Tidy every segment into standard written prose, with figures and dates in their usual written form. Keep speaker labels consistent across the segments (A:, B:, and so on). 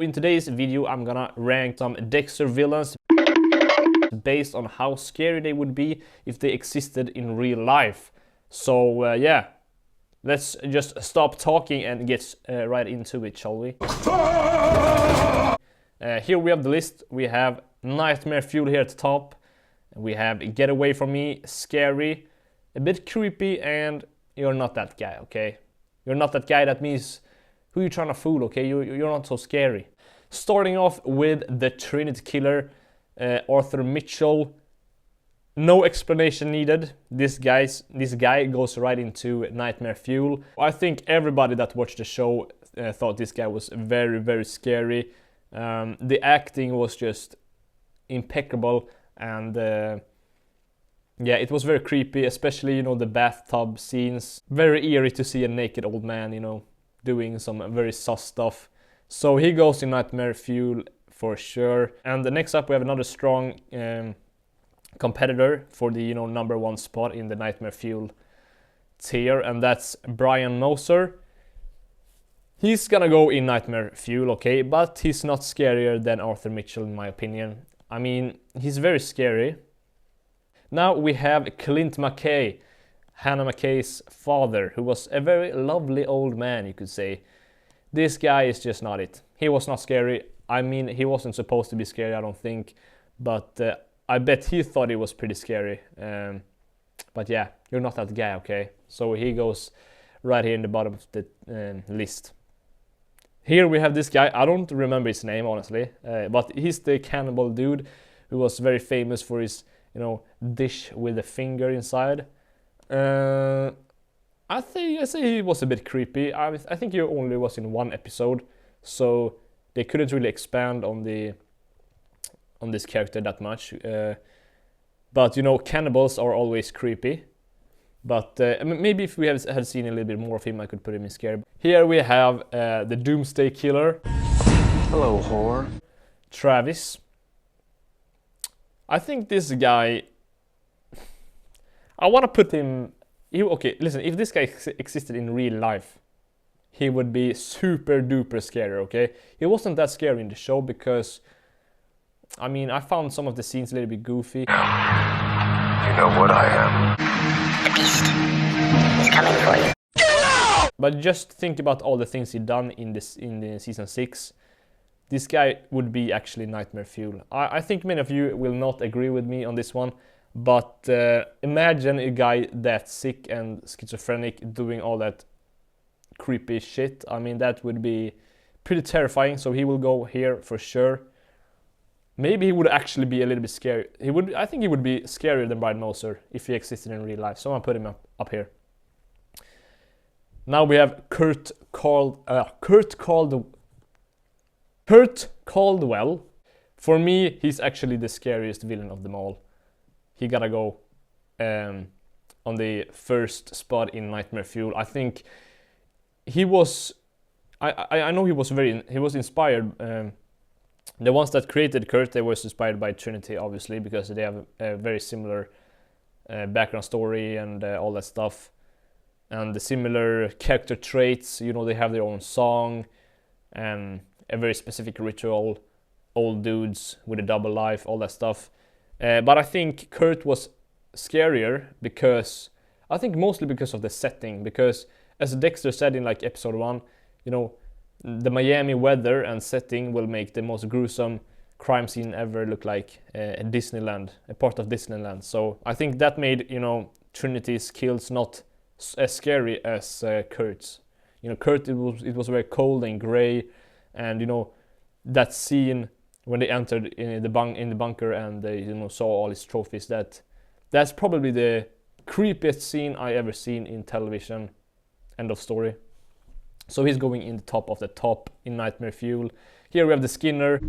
A: In today's video, I'm gonna rank some Dexter villains based on how scary they would be if they existed in real life. So yeah, let's just stop talking and get right into it, shall we? Here we have the list. We have Nightmare Fuel here at the top. We have Get Away From Me, Scary, a bit creepy, and You're Not That Guy, okay? You're not that guy, that means who you trying to fool, okay? You're not so scary. Starting off with the Trinity Killer, Arthur Mitchell. No explanation needed. This guy goes right into Nightmare Fuel. I think everybody that watched the show thought this guy was very, very scary. The acting was just impeccable, and yeah, it was very creepy, especially, you know, the bathtub scenes. Very eerie to see a naked old man, you know, doing some very sus stuff. So he goes in Nightmare Fuel for sure. And the next up we have another strong competitor for the, you know, #1 spot in the Nightmare Fuel tier, and that's Brian Moser. He's gonna go in Nightmare Fuel, okay, but he's not scarier than Arthur Mitchell in my opinion. I mean, he's very scary. Now we have Clint McKay, Hannah McKay's father, who was a very lovely old man, you could say. This guy is just not it. He was not scary. I mean, he wasn't supposed to be scary, I don't think, but I bet he thought it was pretty scary. But yeah, you're not that guy, okay? So he goes right here in the bottom of the list. Here we have this guy. I don't remember his name, honestly, but he's the cannibal dude who was very famous for his, you know, dish with a finger inside. I say he was a bit creepy. I think he only was in one episode, so they couldn't really expand on this character that much. But you know, cannibals are always creepy. But maybe if we had seen a little bit more of him, I could put him in scary. Here we have the Doomsday Killer.
B: Hello, whore.
A: Travis. I think this guy, I want to put him... Okay, listen, if this guy existed in real life, he would be super duper scary, okay? He wasn't that scary in the show because, I mean, I found some of the scenes a little bit goofy.
B: You know what I am.
C: The beast is coming for you.
A: But just think about all the things he done in the season 6. This guy would be actually Nightmare Fuel. I think many of you will not agree with me on this one, but imagine a guy that's sick and schizophrenic doing all that creepy shit. I mean, that would be pretty terrifying, so he will go here for sure. Maybe he would actually be a little bit scary. I think he would be scarier than Brian Moser if he existed in real life. So I'm putting him up here. Now we have Kurt Caldwell. For me, he's actually the scariest villain of them all. He gotta go on the first spot in Nightmare Fuel. I think he was... I know he was inspired. The ones that created Kurt, they was inspired by Trinity, obviously, because they have a very similar background story and all that stuff. And the similar character traits, you know, they have their own song and a very specific ritual, old dudes with a double life, all that stuff. But I think Kurt was scarier because, I think mostly because of the setting, because as Dexter said in like episode 1, you know, the Miami weather and setting will make the most gruesome crime scene ever look like a Disneyland, a part of Disneyland. So I think that made, you know, Trinity's kills not as scary as Kurt's. You know, Kurt, it was very cold and grey, and you know, that scene when they entered in the bunker and they, you know, saw all his trophies, that's probably the creepiest scene I ever seen in television. End of story. So he's going in the top of the top in Nightmare Fuel. Here we have the Skinner.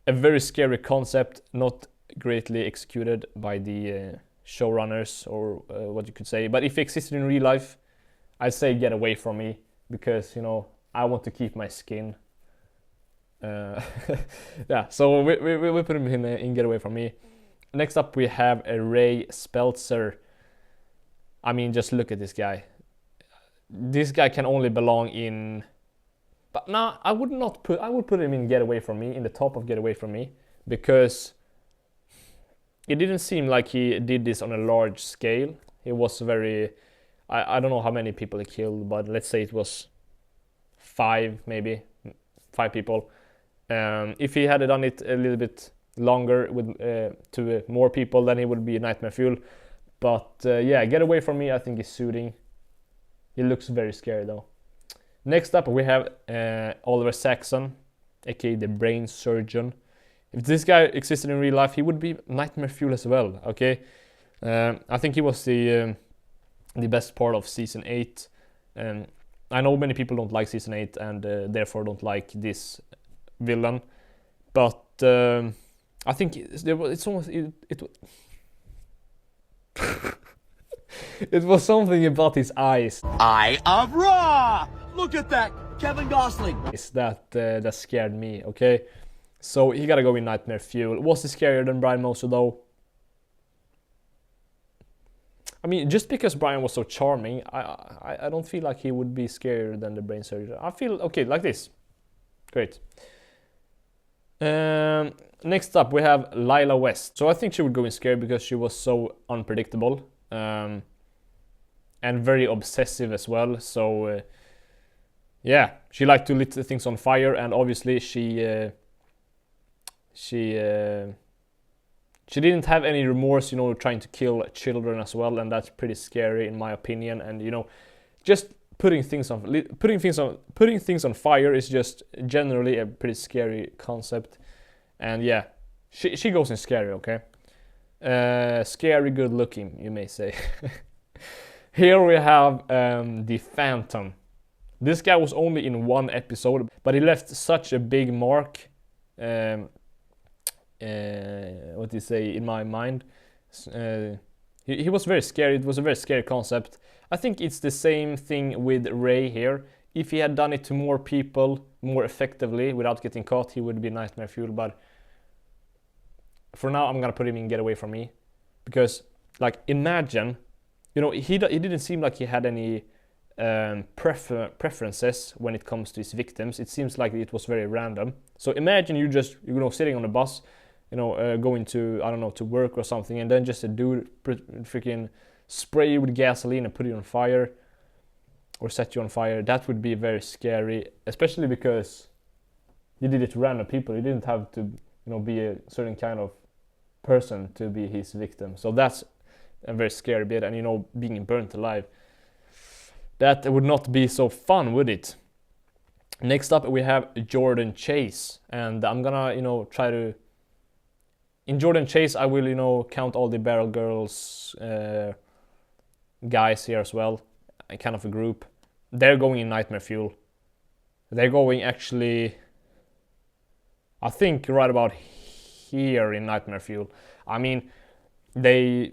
A: A very scary concept, not greatly executed by the showrunners, or what you could say. But if he existed in real life, I'd say Get Away From Me, because, you know, I want to keep my skin. Yeah, so we put him in Get Away From Me. Next up we have a Ray Speltzer. I mean, just look at this guy. This guy can only belong in But nah, I would put him in Get Away From Me, in the top of Get Away From Me, because it didn't seem like he did this on a large scale. He was very, I don't know how many people he killed, but let's say it was 5 maybe, 5 people. If he had done it a little bit longer with to more people, then he would be Nightmare Fuel. But yeah, Get Away From Me I think is suiting. He looks very scary though. Next up we have Oliver Saxon, aka the Brain Surgeon. If this guy existed in real life, he would be Nightmare Fuel as well, okay? I think he was the best part of Season 8. I know many people don't like Season 8 and therefore don't like this villain. But I think it's almost... It was something about his eyes.
D: Eye of Ra! Look at that! Kevin Gosling!
A: That scared me, okay? So he gotta go in Nightmare Fuel. Was he scarier than Brian Moser though? I mean, just because Brian was so charming, I don't feel like he would be scarier than the Brain Surgeon. I feel, okay, like this. Great. Next up we have Lila West. So I think she would go in scary because she was so unpredictable. And very obsessive as well. So yeah, she liked to lit things on fire, and obviously she didn't have any remorse, you know, trying to kill children as well, and that's pretty scary in my opinion. And you know, just putting things on fire is just generally a pretty scary concept. And yeah, she goes in scary, okay? Scary good looking, you may say. Here we have the Phantom. This guy was only in 1 episode, but he left such a big mark. What do you say, in my mind? He was very scary. It was a very scary concept. I think it's the same thing with Ray here. If he had done it to more people more effectively without getting caught, he would be Nightmare Fuel. But for now, I'm gonna put him in Get Away From Me, because, like, imagine, you know, he didn't seem like he had any preferences when it comes to his victims. It seems like it was very random. So imagine you just, you know, sitting on a bus, you know, going to, I don't know, to work or something, and then just a dude freaking spray you with gasoline and put you on fire, or set you on fire. That would be very scary, especially because he did it to random people. He didn't have to, you know, be a certain kind of person to be his victim. So that's a very scary bit. And you know, being burnt alive, that would not be so fun, would it? Next up we have Jordan Chase, and I'm gonna, you know, try to, in Jordan Chase I will, you know, count all the Barrel Girls guys here as well, kind of a group. They're going in Nightmare Fuel. They're going actually, I think, right about here in Nightmare Fuel. I mean, they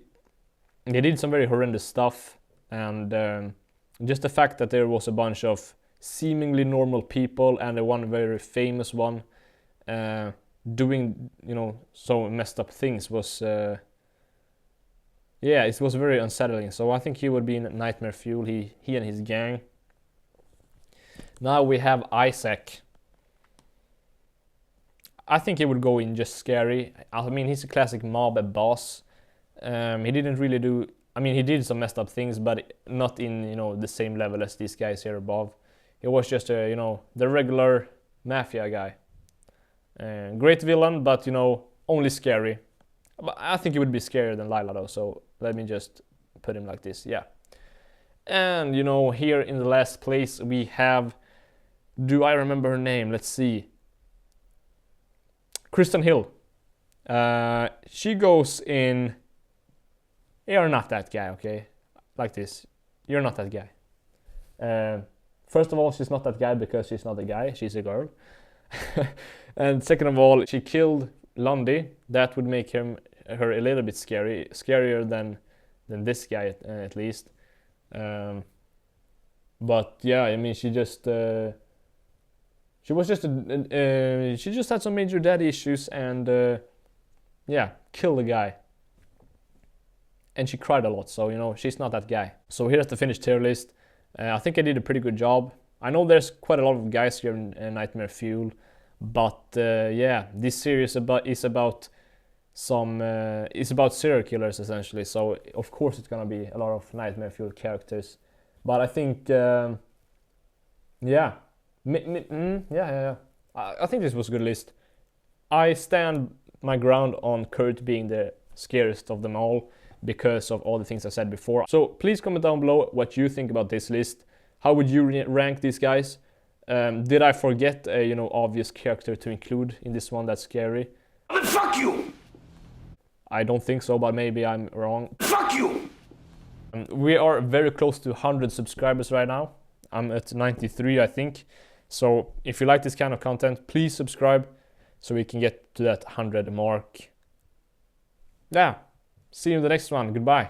A: did some very horrendous stuff, and just the fact that there was a bunch of seemingly normal people and the one very famous one doing, you know, so messed up things was yeah, it was very unsettling. So I think he would be in Nightmare Fuel, he and his gang. Now we have Isaak. I think he would go in just scary. I mean, he's a classic mob boss. He didn't really do, I mean, he did some messed up things, but not in, you know, the same level as these guys here above. He was just a, you know, the regular mafia guy. Great villain, but, you know, only scary. But I think he would be scarier than Lila though, so let me just put him like this, yeah. And, you know, here in the last place we have, do I remember her name? Let's see. Kristen Hill. She goes in, you're not that guy, okay? Like this. You're not that guy. First of all, she's not that guy because she's not a guy, she's a girl. And second of all, she killed Lundy. That would make her a little bit scarier than this guy at least. But yeah, I mean, she just had some major daddy issues, and yeah, killed the guy. And she cried a lot, so, you know, she's not that guy. So here's the finished tier list. I think I did a pretty good job. I know there's quite a lot of guys here in Nightmare Fuel, but yeah, this series is about serial killers essentially. So of course it's gonna be a lot of Nightmare Fuel characters, but I think yeah, I think this was a good list. I stand my ground on Kurt being the scariest of them all because of all the things I said before. So please comment down below what you think about this list. How would you rank these guys? Did I forget a obvious character to include in this one that's scary?
D: Then fuck you!
A: I don't think so, but maybe I'm wrong.
D: Fuck you!
A: We are very close to 100 subscribers right now. I'm at 93, I think. So if you like this kind of content, please subscribe so we can get to that 100 mark. Yeah, see you in the next one. Goodbye.